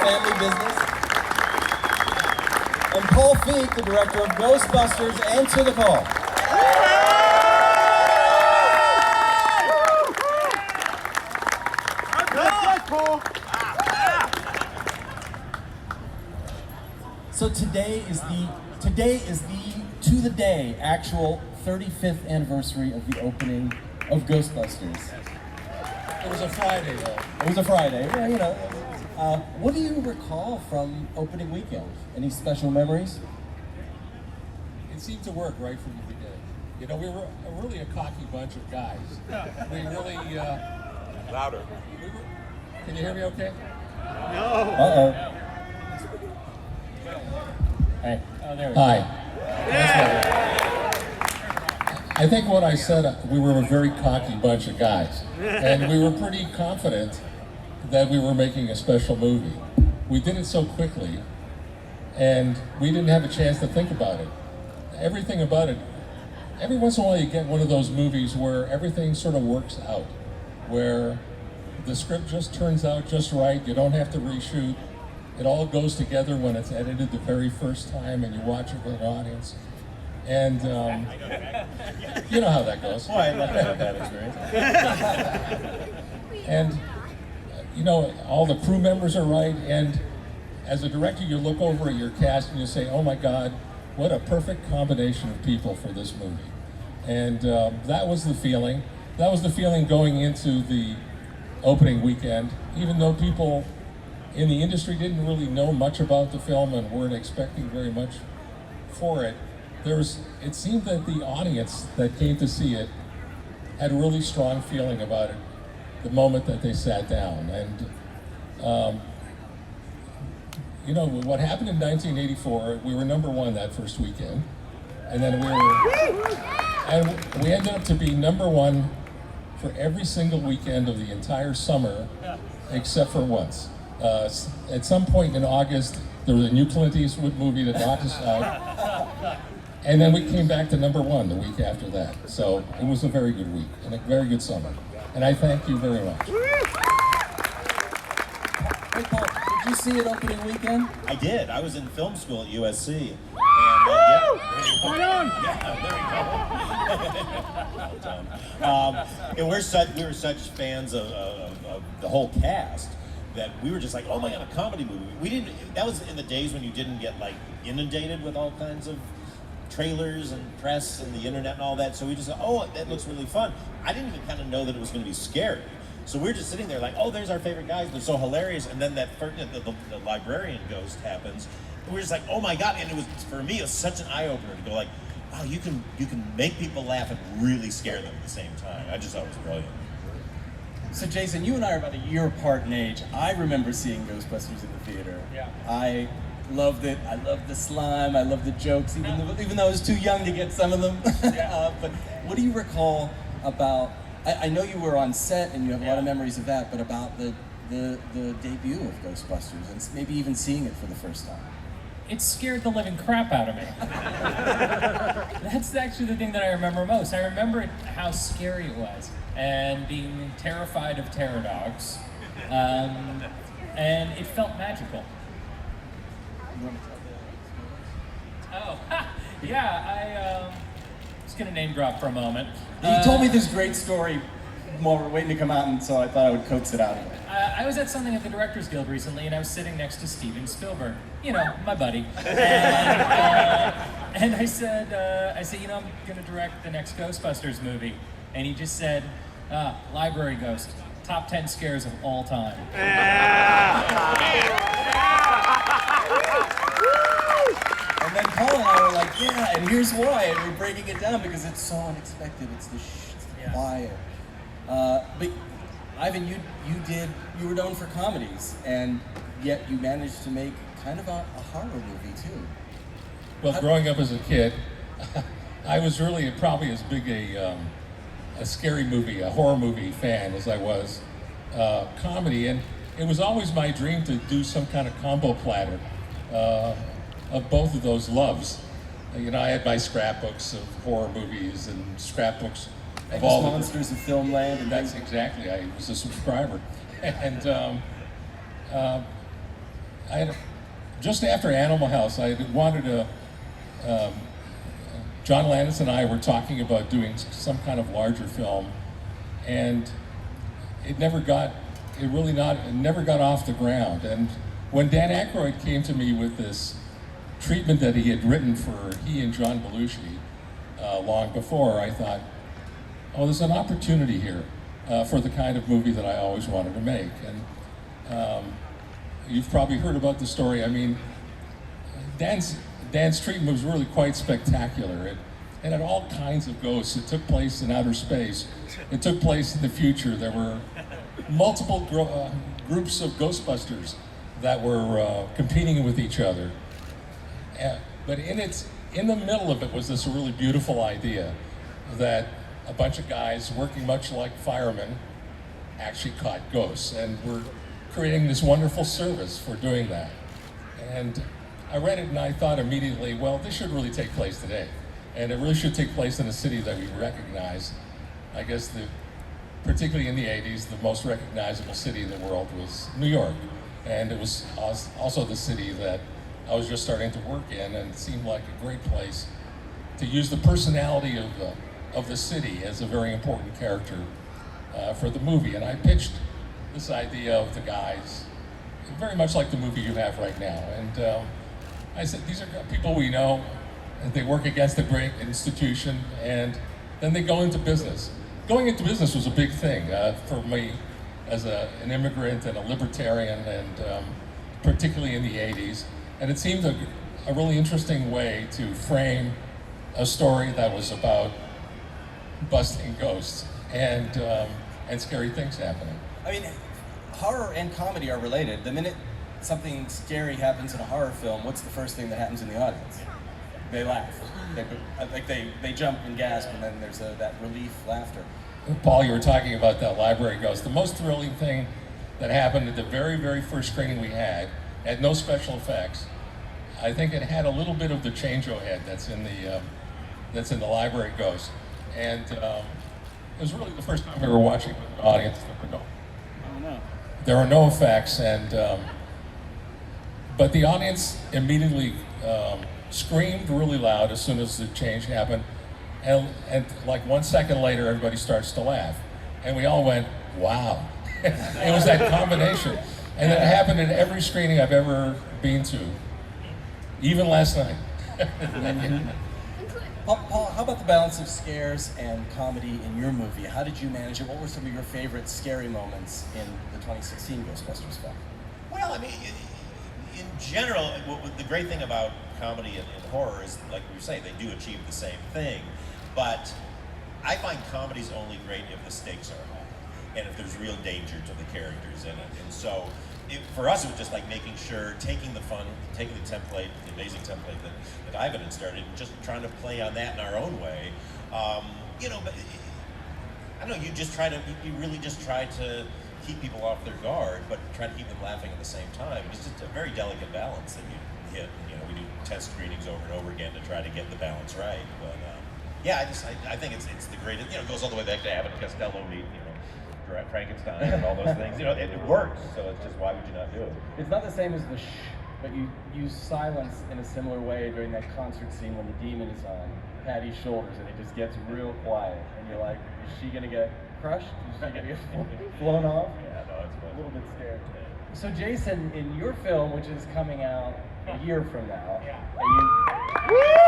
family business. And Paul Feig, the director of Ghostbusters, Answer the Call. So today is the to the day actual 35th anniversary of the opening of Ghostbusters. It was a Friday, though. It was a Friday. Yeah, you know. What do you recall from opening weekend? Any special memories? It seemed to work right from the beginning. You know, we were really a cocky bunch of guys. We really... Louder. Can you hear me okay? No. Uh-oh. Hey. Oh, there we go. Hi. I think what I said, we were a very cocky bunch of guys. And we were pretty confident that we were making a special movie. We did it so quickly, and we didn't have a chance to think about it. Everything about it, every once in a while you get one of those movies where everything sort of works out, where the script just turns out just right, you don't have to reshoot, it all goes together when it's edited the very first time and you watch it with an audience. And you know how that goes. Boy, I'd love to have that experience. And you know, all the crew members are right, and as a director you look over at your cast and you say, oh my God, what a perfect combination of people for this movie. And that was the feeling. That was the feeling going into the opening weekend, even though people in the industry didn't really know much about the film and weren't expecting very much for it. It seemed that the audience that came to see it had a really strong feeling about it the moment that they sat down. And you know, what happened in 1984, we were #1 that first weekend, and then we ended up to be #1 for every single weekend of the entire summer, except for once. At some point in August, there was a new Clint Eastwood movie that knocked us out. And then we came back to #1 the week after that. So it was a very good week and a very good summer. And I thank you very much. Hey Paul, did you see it opening weekend? I did. I was in film school at USC. And, well done. And we were such fans of the whole cast that we were just like, oh my God, a comedy movie. That was in the days when you didn't get like inundated with all kinds of trailers and press and the internet and all that, so we just thought, oh, that looks really fun. I didn't even kind of know that it was going to be scary. So we were just sitting there like, oh, there's our favorite guys, they're so hilarious. And then that the librarian ghost happens, and we're just like, oh my God. And it was, for me, it was such an eye-opener to go like, wow, you can make people laugh and really scare them at the same time. I just thought it was brilliant. So Jason, you and I are about a year apart in age. I remember seeing Ghostbusters in the theater. Yeah. I loved it. I loved the slime. I loved the jokes, even though I was too young to get some of them. Yeah. But what do you recall about? I know you were on set and you have a lot of memories of that, but about the debut of Ghostbusters and maybe even seeing it for the first time. It scared the living crap out of me. That's actually the thing that I remember most. I remember how scary it was and being terrified of terror dogs, and it felt magical. Oh, yeah, I was gonna name drop for a moment. You told me this great story while we're waiting to come out, and so I thought I would coax it out of you. I was at something at the Directors Guild recently, and I was sitting next to Steven Spielberg, you know, my buddy. And I said, you know, I'm gonna direct the next Ghostbusters movie. And he just said, library ghost, top 10 scares of all time. And then Paul and I were like, yeah, and here's why, and we're breaking it down because it's so unexpected. It's the quiet. But Ivan, you were known for comedies, and yet you managed to make kind of a horror movie too. Well, growing up as a kid, I was really probably as big a scary movie, a horror movie fan as I was comedy, and it was always my dream to do some kind of combo platter of both of those loves. You know, I had my scrapbooks of horror movies and scrapbooks of all the Monsters of Filmland, and that's exactly. I was a subscriber, and just after Animal House, I wanted to. John Landis and I were talking about doing some kind of larger film, and it never got off the ground. And when Dan Aykroyd came to me with this treatment that he had written for he and John Belushi long before, I thought, oh, there's an opportunity here for the kind of movie that I always wanted to make. And you've probably heard about the story. I mean, Dan's treatment was really quite spectacular. It had all kinds of ghosts. It took place in outer space. It took place in the future. There were multiple groups of Ghostbusters that were competing with each other. But in the middle of it was this really beautiful idea that a bunch of guys working much like firemen actually caught ghosts, and we're creating this wonderful service for doing that. And I read it and I thought immediately, well, this should really take place today. And it really should take place in a city that we recognize. I guess particularly in the 80s, the most recognizable city in the world was New York. And it was also the city that I was just starting to work in, and it seemed like a great place to use the personality of the city as a very important character for the movie. And I pitched this idea of the guys, very much like the movie you have right now. And I said, these are people we know, and they work against a great institution, and then they go into business. Going into business was a big thing for me as an immigrant and a libertarian, and particularly in the 80s. And it seemed a really interesting way to frame a story that was about busting ghosts and scary things happening. I mean, horror and comedy are related. The minute something scary happens in a horror film, what's the first thing that happens in the audience? They laugh. They jump and gasp, and then there's that relief laughter. Paul, you were talking about that library ghost. The most thrilling thing that happened at the very, very first screening we had no special effects. I think it had a little bit of the change-o head that's in the library ghost, and it was really the first time we were watching with the audience. There were no effects, and but the audience immediately screamed really loud as soon as the change happened, and like 1 second later, everybody starts to laugh, and we all went, "Wow!" It was that combination, and it happened in every screening I've ever been to, even last night. Paul, how about the balance of scares and comedy in your movie? How did you manage it? What were some of your favorite scary moments in the 2016 Ghostbusters film? Well, I mean, in general, the great thing about comedy and horror is, like we say, they do achieve the same thing. But I find comedy's only great if the stakes are high and if there's real danger to the characters in it. And so, for us, it was just like making sure, taking the fun, taking the template, the amazing template that Ivan had started, and just trying to play on that in our own way. But I don't know, you really just try to keep people off their guard, but try to keep them laughing at the same time. It's just a very delicate balance that you hit. We do test screenings over and over again to try to get the balance right. But I think it's the greatest. It goes all the way back to Abbott and Costello meet, Frankenstein and all those things. It works. So it's just, why would you not do it? It's not the same as the but you use silence in a similar way during that concert scene when the demon is on Patty's shoulders and it just gets real quiet, and you're like, is she gonna get crushed? Is she gonna get blown off? Yeah, no, it's fun. A little bit scared. So Jason, in your film, which is coming out a year from now, and you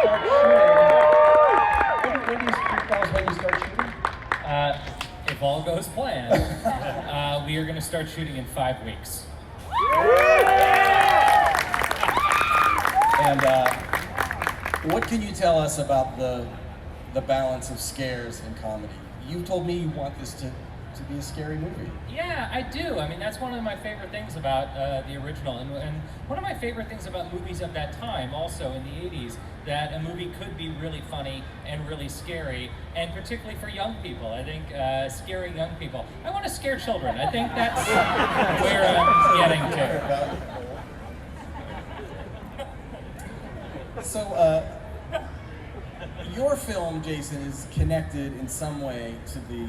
start shooting. When do you tell us when you start shooting? If all goes planned, we are going to start shooting in 5 weeks. And what can you tell us about the balance of scares and comedy? You told me you want this to be a scary movie. Yeah, I do. I mean, that's one of my favorite things about the original, and one of my favorite things about movies of that time, also in the 80s, that a movie could be really funny and really scary, and particularly for young people. I think scary young people. I want to scare children. I think that's where I'm getting to. So, your film, Jason, is connected in some way to the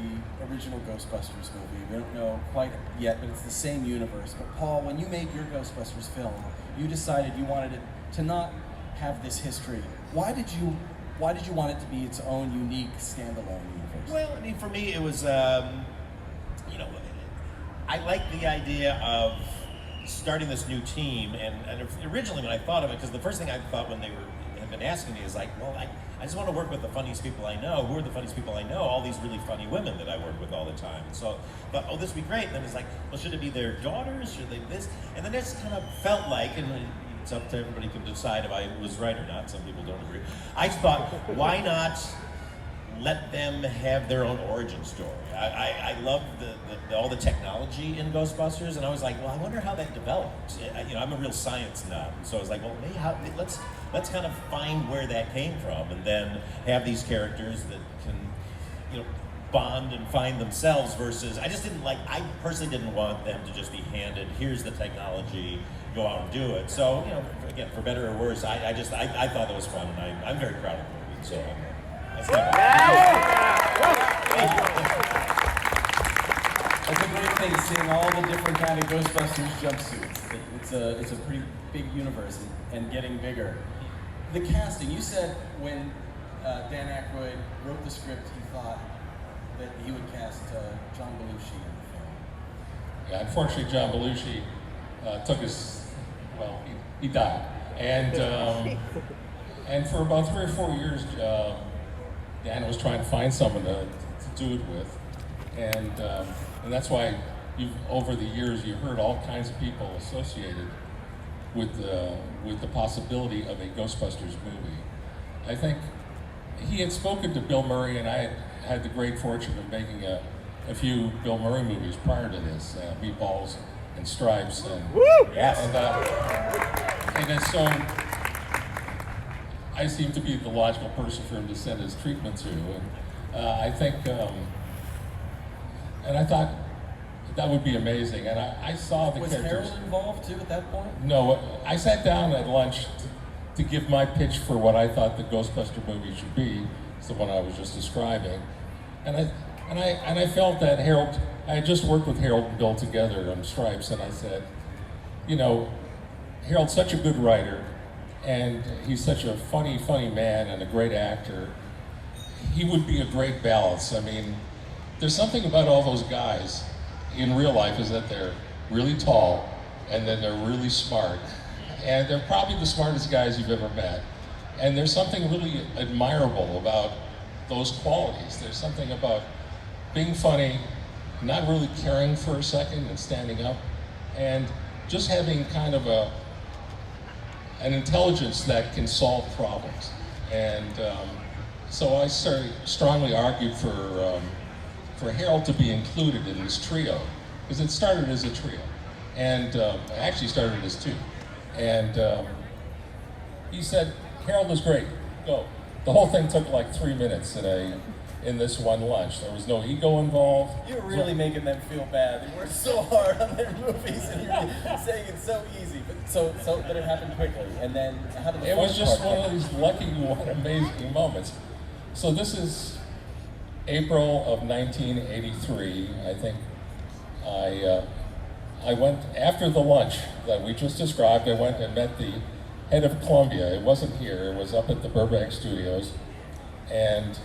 original Ghostbusters movie. We don't know quite yet, but it's the same universe. But Paul, when you made your Ghostbusters film, you decided you wanted it to not have this history. Why did you want it to be its own unique standalone universe? Well, I mean, for me, it was, you know, I like the idea of starting this new team, and originally when I thought of it, because the first thing I thought when they had been asking me is like, well, I just want to work with the funniest people I know. Who are the funniest people I know? All these really funny women that I work with all the time. And so I thought, oh, this would be great. And then it's like, well, should it be their daughters? Should they this? And then it just kind of felt like, and it's up to everybody to decide if I was right or not. Some people don't agree. I just thought, why not let them have their own origin story? I love all the technology in Ghostbusters, and I was like, well, I wonder how that developed. You know, I'm a real science nut, and so I was like, well, maybe let's kind of find where that came from, and then have these characters that can, you know, bond and find themselves. Versus, I personally didn't want them to just be handed, here's the technology, go out and do it. So, you know, again, for better or worse, I thought that was fun, and I'm very proud of the movie. So. That's a great thing, seeing all the different kind of Ghostbusters jumpsuits. It's a pretty big universe and getting bigger. The casting, you said when Dan Aykroyd wrote the script, he thought that he would cast John Belushi in the film. Yeah, unfortunately, John Belushi he died. And for about 3 or 4 years, Dan was trying to find someone to do it with, and that's why over the years you heard all kinds of people associated with the possibility of a Ghostbusters movie. I think he had spoken to Bill Murray, and I had the great fortune of making a few Bill Murray movies prior to this, Meatballs and Stripes, and Woo! Yes. And then so I seem to be the logical person for him to send his treatment to, and I think, and I thought that would be amazing. And I saw the Was characters. Harold involved too at that point? No, I sat down at lunch to give my pitch for what I thought the Ghostbuster movie should be. It's the one I was just describing, and I felt that Harold. I had just worked with Harold and Bill together on Stripes, and I said, you know, Harold's such a good writer, and he's such a funny man and a great actor. He would be a great balance. I mean, there's something about all those guys in real life is that they're really tall, and then they're really smart, and they're probably the smartest guys you've ever met. And there's something really admirable about those qualities. There's something about being funny, not really caring for a second and standing up, and just having kind of an intelligence that can solve problems. And so I strongly argued for Harold to be included in this trio, because it started as a trio, and actually started as two. And he said, Harold is great, go. The whole thing took like 3 minutes in this one lunch. There was no ego involved. You're really making them feel bad. They worked so hard on their movies, and you're saying it's so easy. But so that it happened quickly, and then how did the It was fun just part one of these lucky, amazing moments. So this is April of 1983. I think I went after the lunch that we just described. I went and met the head of Columbia. It wasn't here. It was up at the Burbank Studios, and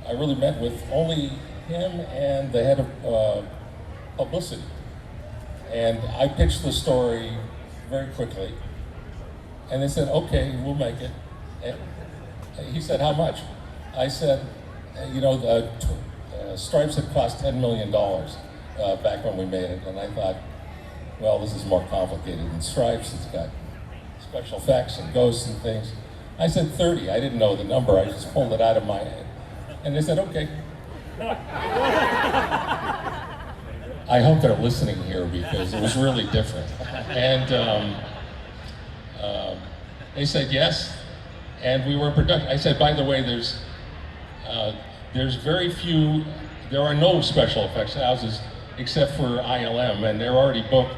I really met with only him and the head of publicity. And I pitched the story very quickly, and they said, okay, we'll make it. And he said, how much? I said, you know, the Stripes had cost $10 million back when we made it, and I thought, well, this is more complicated than Stripes. It's got special effects and ghosts and things. I said 30. I didn't know the number. I just pulled it out of my head. And they said, okay. I hope they're listening here because it was really different. And they said yes, and we were in production. I said, by the way, there's very few, there are no special effects houses except for ILM, and they're already booked,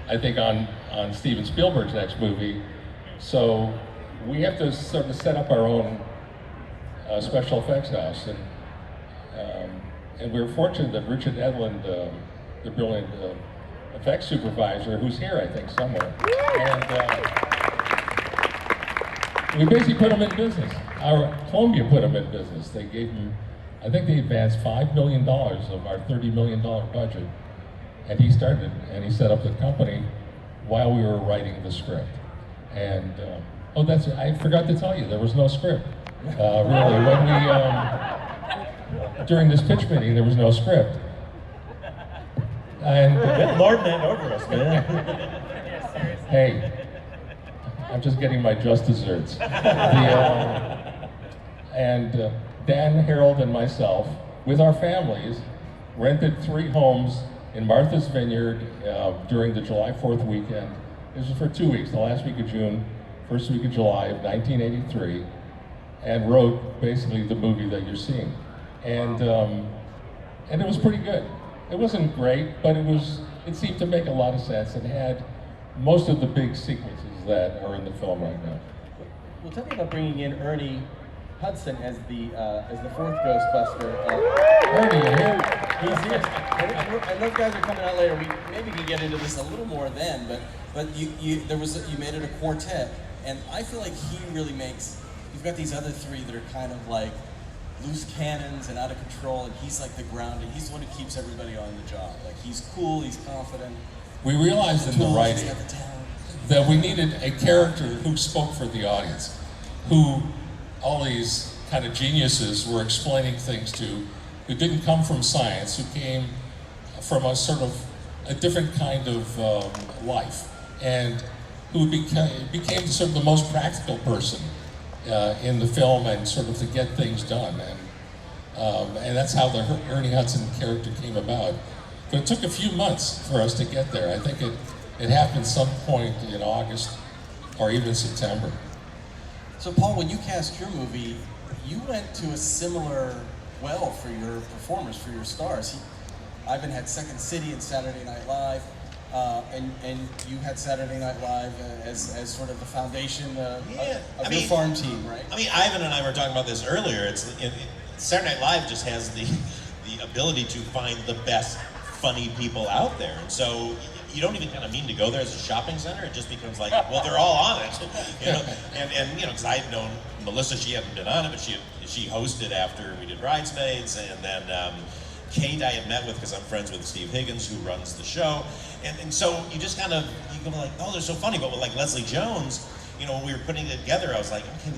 I think, on Steven Spielberg's next movie. So we have to sort of set up our own special effects house, and we were fortunate that Richard Edlund, the brilliant effects supervisor, who's here, I think, somewhere, and we basically put him in business. Columbia put him in business. They gave him, I think they advanced $5 million of our $30 million budget, and he started, and he set up the company while we were writing the script. And, I forgot to tell you, there was no script. Really, when during this pitch meeting, there was no script. And Lord that over us, man. hey, I'm just getting my just desserts. Dan, Harold, and myself, with our families, rented 3 homes in Martha's Vineyard during the July 4th weekend. This was for 2 weeks, the last week of June, first week of July of 1983, and wrote basically the movie that you're seeing. And it was pretty good. It wasn't great, but it seemed to make a lot of sense and had most of the big sequences that are in the film right now. Well, tell me about bringing in Ernie Hudson as the 4th Ghostbuster. Ernie, you here? He's here. And those guys are coming out later. We maybe can get into this a little more then, but you made it a quartet, and I feel like he really makes. You've got these other 3 that are kind of like loose cannons and out of control, and he's like the grounding. He's the one who keeps everybody on the job. Like, he's cool, he's confident. We realized in the writing He's got the talent. that we needed a character who spoke for the audience, who all these kind of geniuses were explaining things to, who didn't come from science, who came from a sort of a different kind of life, and who became sort of the most practical person in the film, and sort of to get things done. And that's how the Ernie Hudson character came about. But it took a few months for us to get there. I think it happened some point in August or even September. So, Paul, when you cast your movie, you went to a similar well for your performers, for your stars. Ivan had Second City and Saturday Night Live, and you had Saturday Night Live as sort of the foundation of your farm team, right? I mean, Ivan and I were talking about this earlier. Saturday Night Live just has the ability to find the best funny people out there, and so you don't even kind of mean to go there as a shopping center. It just becomes like, well, they're all on it, you know. And you know, because I had known Melissa, she hadn't been on it, but she hosted after we did Bridesmaids, and then Kate I had met with because I'm friends with Steve Higgins, who runs the show, and so you just kind of you go like, oh, they're so funny. But with like Leslie Jones, you know, when we were putting it together, I was like, okay,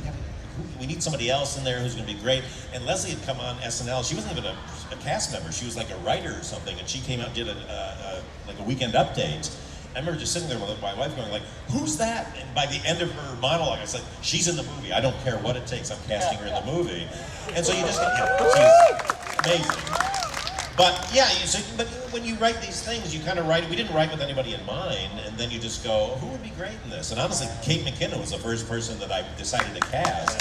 we need somebody else in there who's going to be great. And Leslie had come on SNL. She wasn't even a cast member. She was like a writer or something, and she came out and did a weekend update. I remember just sitting there with my wife going like, who's that? And by the end of her monologue, I said, she's in the movie. I don't care what it takes. I'm casting her in the movie. And so you just get, she's amazing. But yeah, but when you write these things, you kind of write, we didn't write with anybody in mind, and then you just go, who would be great in this? And honestly, Kate McKinnon was the first person that I decided to cast.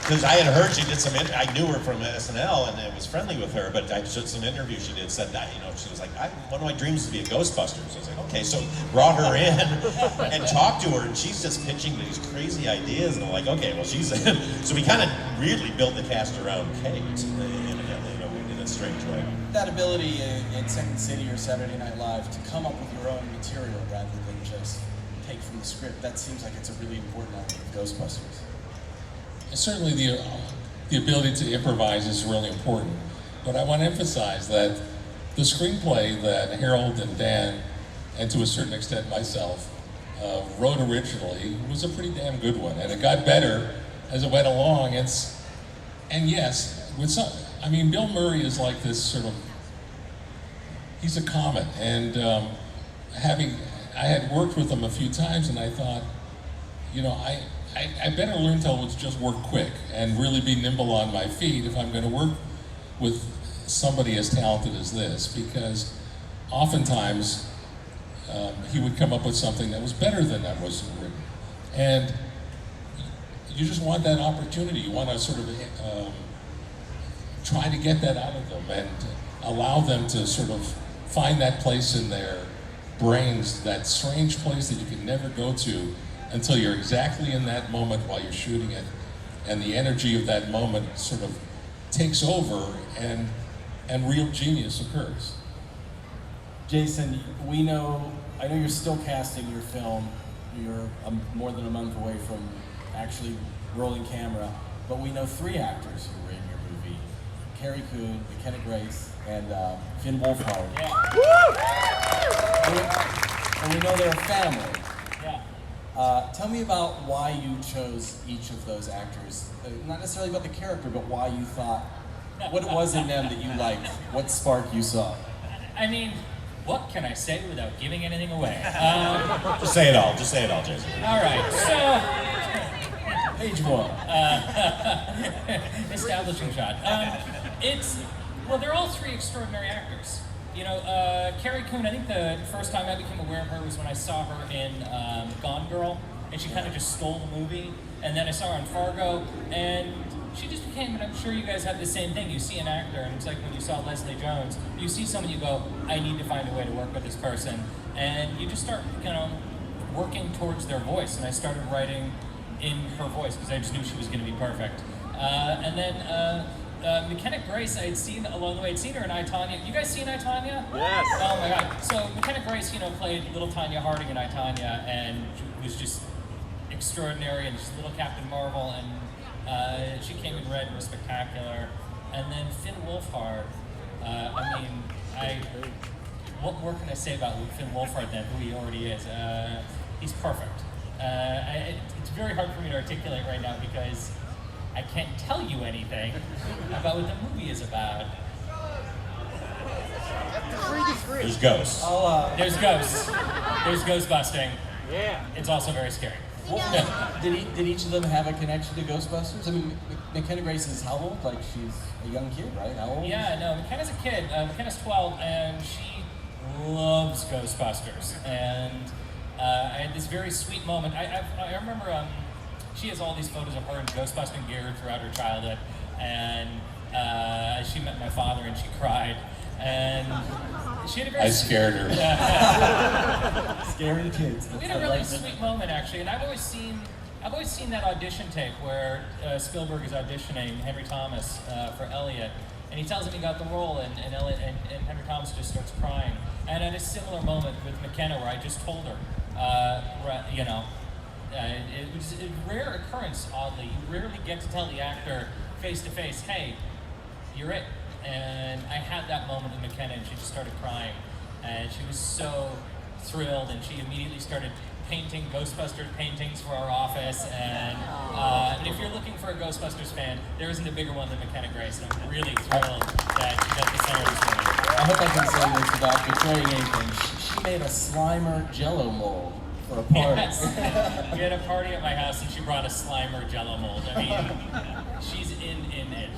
Because I had heard she did I knew her from SNL and I was friendly with her, but I showed some interview she did, said that, you know, she was like, one of my dreams is to be a Ghostbusters. I was like, okay, so brought her in and talked to her, and she's just pitching these crazy ideas, and I'm like, okay, well, she's in. So we kind of really built the cast around Kate in a strange way. That ability in Second City or Saturday Night Live to come up with your own material rather than just take from the script, that seems like it's a really important element of Ghostbusters. Certainly the ability to improvise is really important, but I want to emphasize that the screenplay that Harold and Dan, and to a certain extent myself, wrote originally was a pretty damn good one, and it got better as it went along. And yes, I mean, Bill Murray is like this sort of, he's a comet, and I had worked with him a few times, and I thought, you know, I better learn to just work quick and really be nimble on my feet if I'm going to work with somebody as talented as this, because oftentimes he would come up with something that was better than that was written. And you just want that opportunity. You want to sort of try to get that out of them and allow them to sort of find that place in their brains, that strange place that you can never go to until you're exactly in that moment while you're shooting it. and the energy of that moment sort of takes over, and real genius occurs. Jason, I know you're still casting your film. You're more than a month away from actually rolling camera, but we know 3 actors who were in your movie: Carrie Coon, McKenna Grace, and Finn Wolfhard. And we know they're a family. Tell me about why you chose each of those actors. Not necessarily about the character, but why you thought, what it was in them that you liked, what spark you saw. I mean, what can I say without giving anything away? Just say it all, Jason. All right, so... Page 1. Establishing shot. Well, they're all 3 extraordinary actors. You know, Carrie Coon, I think the first time I became aware of her was when I saw her in Gone Girl, and she kind of just stole the movie. And then I saw her in Fargo, and she just became, and I'm sure you guys have the same thing. You see an actor, and it's like when you saw Leslie Jones, you see someone, you go, I need to find a way to work with this person. And you just start, working towards their voice. And I started writing in her voice, because I just knew she was going to be perfect. And then McKenna Grace, I had seen along the way. I'd seen her in I, Tonya. You guys seen I, Tonya? Yes. Oh my God. So McKenna Grace, played little Tanya Harding in I, Tonya, and was just extraordinary, and she's little Captain Marvel, and she came in red and was spectacular. And then Finn Wolfhard, what more can I say about Finn Wolfhard than who he already is? He's perfect. It's very hard for me to articulate right now because I can't tell you anything about what the movie is about. There's ghosts. There's ghosts. There's ghost busting. Yeah. It's also very scary. Did each of them have a connection to Ghostbusters? I mean, McKenna Grace is how old? Like, she's a young kid, right? How old? Yeah, no, McKenna's a kid. McKenna's 12, and she loves Ghostbusters. And I had this very sweet moment. I remember she has all these photos of her in Ghostbusting gear throughout her childhood. And she met my father, and she cried. And she had a very... I scared her. Scaring kids. We had a really sweet moment, actually, and I've always seen that audition tape where Spielberg is auditioning Henry Thomas for Elliot, and he tells him he got the role, and Henry Thomas just starts crying. And at a similar moment with McKenna, where I just told her, it was a rare occurrence. Oddly, you rarely get to tell the actor face to face, "Hey, you're it." And I had that moment with McKenna, and she just started crying. And she was so thrilled, and she immediately started painting Ghostbusters paintings for our office. And if you're looking for a Ghostbusters fan, there isn't a bigger one than McKenna Grace, and I'm really thrilled that she got the center of this movie. I hope I can say this without betraying anything. She made a Slimer Jello mold for a party. Yes. We had a party at my house, and she brought a Slimer Jello mold. I mean, she's in it.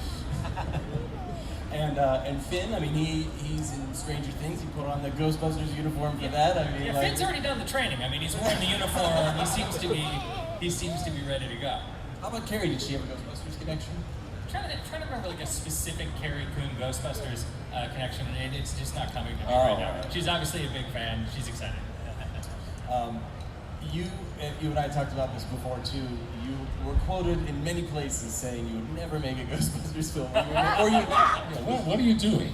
And Finn, I mean, he's in Stranger Things. He put on the Ghostbusters uniform for that. I mean, Finn's already done the training. I mean, he's wearing the uniform. He seems to be ready to go. How about Carrie? Did she have a Ghostbusters connection? I'm trying to remember like a specific Carrie Coon Ghostbusters connection, and it's just not coming to me right now. Right. She's obviously a big fan. She's excited. You and I talked about this before too. You were quoted in many places saying you would never make a Ghostbusters film, What are you doing?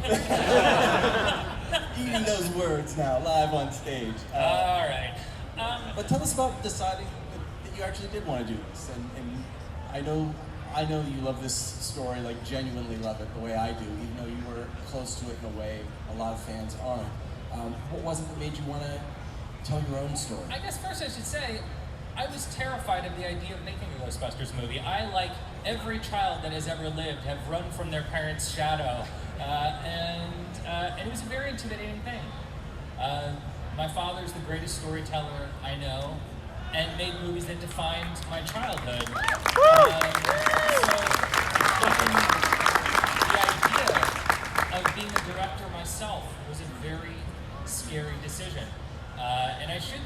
eating those words now live on stage. All right. But tell us about deciding that you actually did want to do this. And I know you love this story, like genuinely love it the way I do, even though you were close to it in a way a lot of fans aren't. What was it that made you want to tell your own story? I guess first I should say, I was terrified of the idea of making a Ghostbusters movie. I, like every child that has ever lived, have run from their parents' shadow, and it was a very intimidating thing. My father's the greatest storyteller I know, and made movies that defined my childhood. So the idea of being a director myself was a very scary decision. And I should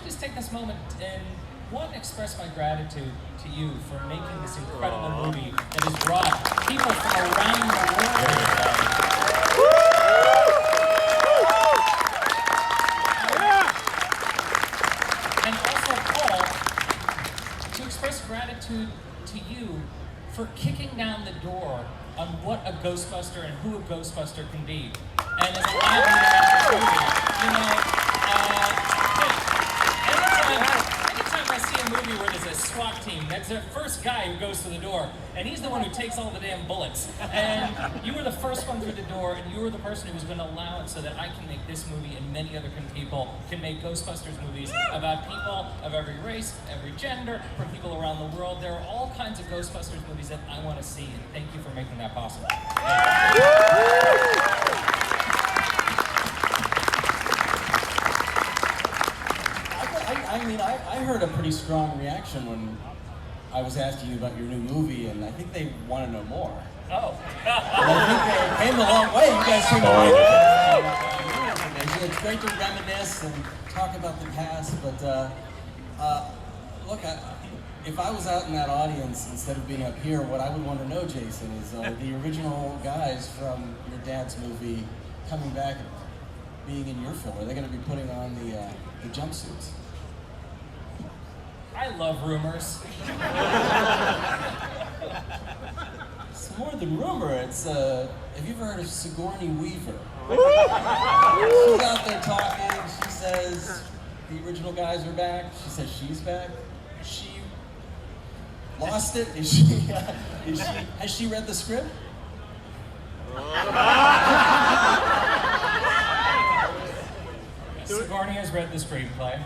just take this moment and, one, express my gratitude to you for making this incredible movie that has brought people from around the world. And also, Paul, to express gratitude to you for kicking down the door on what a Ghostbuster and who a Ghostbuster can be. And as a live action movie, you know, anytime I see a movie where there's a SWAT team, that's the first guy who goes to the door, and he's the one who takes all the damn bullets. And you were the first one through the door, and you were the person who's going to allow it so that I can make this movie and many other people can make Ghostbusters movies about people of every race, every gender, from people around the world. There are all kinds of Ghostbusters movies that I want to see, and thank you for making that possible. I heard a pretty strong reaction when I was asking you about your new movie, and I think they want to know more. Oh. And I think they came a long way. You guys seem to like it. It's great to reminisce and talk about the past, but look, if I was out in that audience instead of being up here, what I would want to know, Jason, is the original guys from your dad's movie coming back and being in your film. Are they going to be putting on the jumpsuits? I love rumors. It's more than rumor. It's have you ever heard of Sigourney Weaver? She's out there talking. She says the original guys are back. She says she's back. She lost it. Is she? Has she read the script? Sigourney has read the screenplay.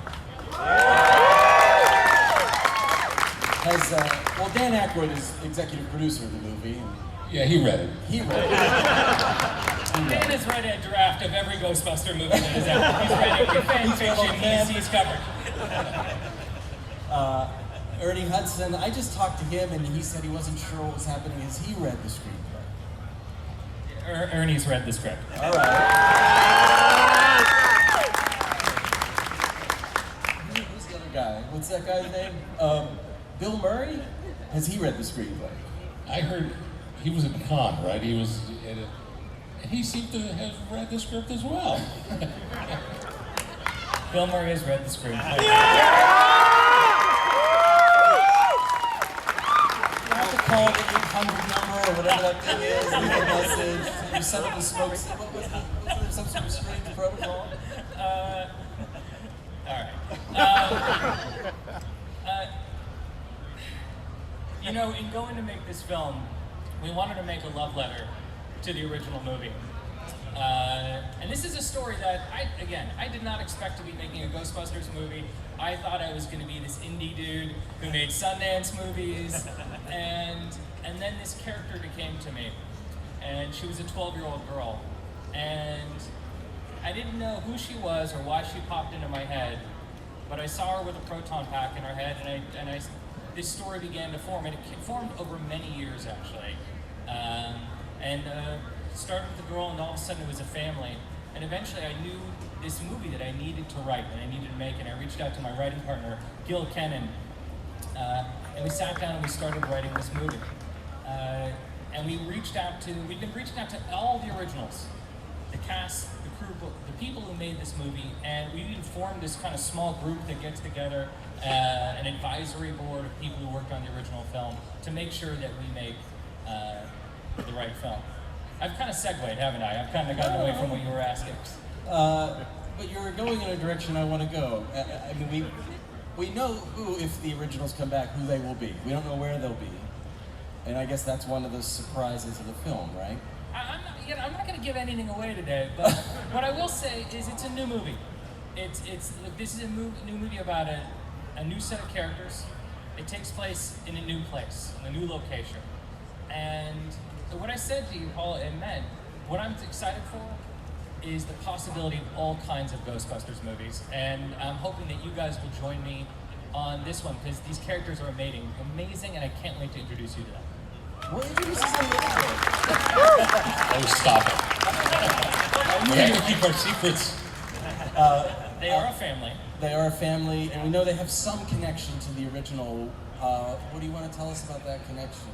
Well, Dan Aykroyd is executive producer of the movie. And Yeah, he read it. he read it. Dan has read a draft of every Ghostbuster movie that is out. He's read every fan fiction he's covered. Ernie Hudson, I just talked to him and he said he wasn't sure what was happening. Has he read the screenplay? Ernie's read the script. All right. Who's the other guy? What's that guy's name? Bill Murray? Has he read the screenplay? I heard he was at the con, right? He was, and he seemed to have read the script as well. Bill Murray has read the screenplay. You have to call the 800 number or whatever that thing is, leave a message. You send them the smoke. What was there some sort of strange protocol? All right. You know, in going to make this film, we wanted to make a love letter to the original movie. And this is a story that, I did not expect to be making a Ghostbusters movie. I thought I was going to be this indie dude who made Sundance movies. And then this character came to me. And she was a 12-year-old girl. And I didn't know who she was or why she popped into my head. But I saw her with a proton pack in her head, and this story began to form, and it formed over many years, actually. Started with a girl, and all of a sudden it was a family. And eventually I knew this movie that I needed to write and I needed to make, and I reached out to my writing partner, Gil Kennan, and we sat down and we started writing this movie. And we've been reaching out to all the originals, the cast, the crew, the people who made this movie, and we even formed this kind of small group that gets together, an advisory board of people who worked on the original film to make sure that we make the right film. I've kind of segued, haven't I? I've kind of gotten away from what you were asking. But you're going in a direction I want to go. I mean, we know who, if the originals come back, who they will be. We don't know where they'll be. And I guess that's one of the surprises of the film, right? I'm not going to give anything away today, but what I will say is it's a new movie. This is a new movie about a new set of characters. It takes place in a new place, in a new location. And what I said to you, Paul, and Matt, what I'm excited for is the possibility of all kinds of Ghostbusters movies. And I'm hoping that you guys will join me on this one, because these characters are amazing, and I can't wait to introduce you to them. Well, introduce us to the Oh, stop it. We have to keep our secrets. They are a family. They are a family, and we know they have some connection to the original. What do you want to tell us about that connection?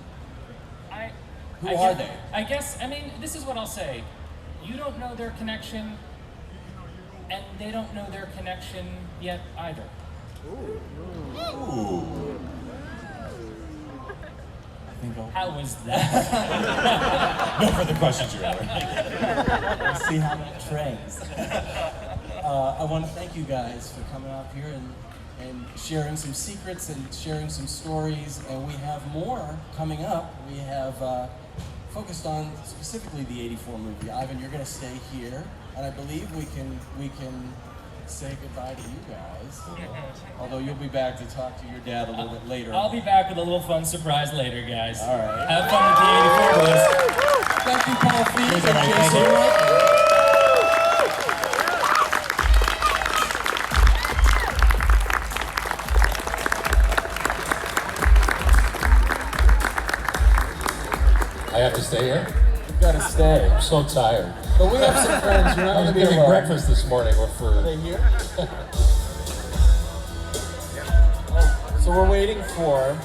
Who are they? I guess, this is what I'll say. You don't know their connection, and they don't know their connection yet either. Ooh. think I'll How was that? No further questions, Your Honor. we'll see how that trains. I want to thank you guys for coming out here and sharing some secrets and sharing some stories. And we have more coming up. We have focused on specifically the '84 movie. Ivan, you're going to stay here, and I believe we can say goodbye to you guys. Although you'll be back to talk to your dad a little bit later. I'll be back with a little fun surprise later, guys. All right. Have fun with the '84 boys. Thank you, Paul Feig Cheers, and everybody. Jason Wright. I have to stay here? You've got to stay. I'm so tired. But we have some friends. You're not I was going to be giving alone. breakfast this morning for Are they here? So we're waiting for